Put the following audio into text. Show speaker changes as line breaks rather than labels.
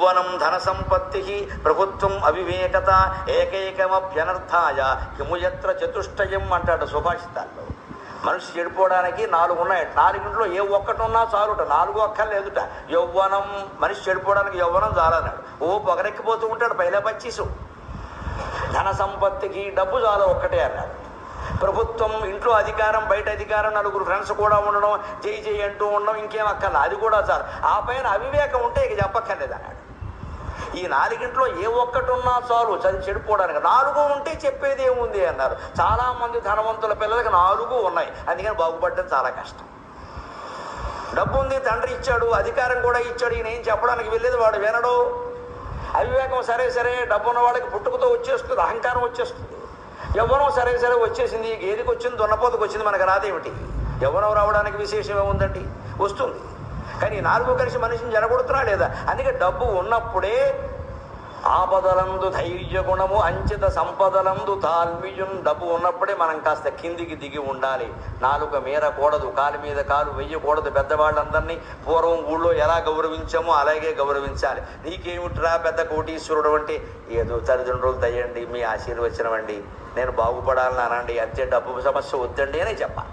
వనం ధన సంపత్తి ప్రభుత్వం అవివేకత ఏకైకమభ్యనర్థాయ కిముయత్ర చతుష్టయం అంటాడు సుభాషితాల్లో. మనిషి చెడిపోవడానికి 4 ఉన్నాయి. 4 ఏ ఒక్కటి ఉన్నా చాలుట, 4 అక్కర్లేదుట. యౌవనం, మనిషి చెడిపోవడానికి యౌవనం చాలన్నాడు. పొగరెక్కిపోతూ ఉంటాడు పైలా పచ్చీసు. ధన సంపత్తికి డబ్బు చాలు ఒక్కటే అన్నాడు. ప్రభుత్వం, ఇంట్లో అధికారం, బయట అధికారం, 4 ఫ్రెండ్స్ కూడా ఉండడం, జై జై అంటూ ఉండడం, ఇంకేం అక్కర్లా, అది కూడా చాలు. ఆ పైన అవివేకం ఉంటే ఇక చెప్పక్కర్లేదు అన్నాడు. ఈ 4 ఏ ఒక్కటి ఉన్నా చాలు చెడిపోవడానికి. 4 ఉంటే చెప్పేది ఏముంది అన్నారు. చాలామంది ధనవంతుల పిల్లలకి 4 ఉన్నాయి, అందుకని బాగుపడడం చాలా కష్టం. డబ్బు ఉంది, తండ్రి ఇచ్చాడు, అధికారం కూడా ఇచ్చాడు, ఈయన ఏం చెప్పడానికి వెళ్ళేది వాడు వినడు. అవివేకం సరే సరే, డబ్బు ఉన్న వాళ్ళకి పుట్టుకతో వచ్చేస్తుంది, అహంకారం వచ్చేస్తుంది. యవ్వనం సరే సరే వచ్చేసింది, ఏదికి వచ్చింది, దున్నపోతకు వచ్చింది, మనకు రాదేమిటి? యవ్వనం రావడానికి విశేషం ఏముందండి? వస్తుంది. కానీ 4 కలిసి మనిషిని జరగొడుతున్నా లేదా? అందుకే డబ్బు ఉన్నప్పుడే ఆపదలందు ధైర్య గుణము అంచిత సంపదలందు తాల్మిజున్. డబ్బు ఉన్నప్పుడే మనం కాస్త కిందికి దిగి ఉండాలి. 4 మీరకూడదు, కాలు మీద కాలు వెయ్యకూడదు. పెద్దవాళ్ళందరినీ పూర్వం ఊళ్ళో ఎలా గౌరవించామో అలాగే గౌరవించాలి. నీకేమిట్రా పెద్ద కోటీశ్వరుడు అంటే, ఏదో తల్లిదండ్రులు దయండి, మీ ఆశీర్వచనం అండి, నేను బాగుపడాలని అనండి, అంతే, డబ్బు సమస్య వద్దండి అనే చెప్పాలి.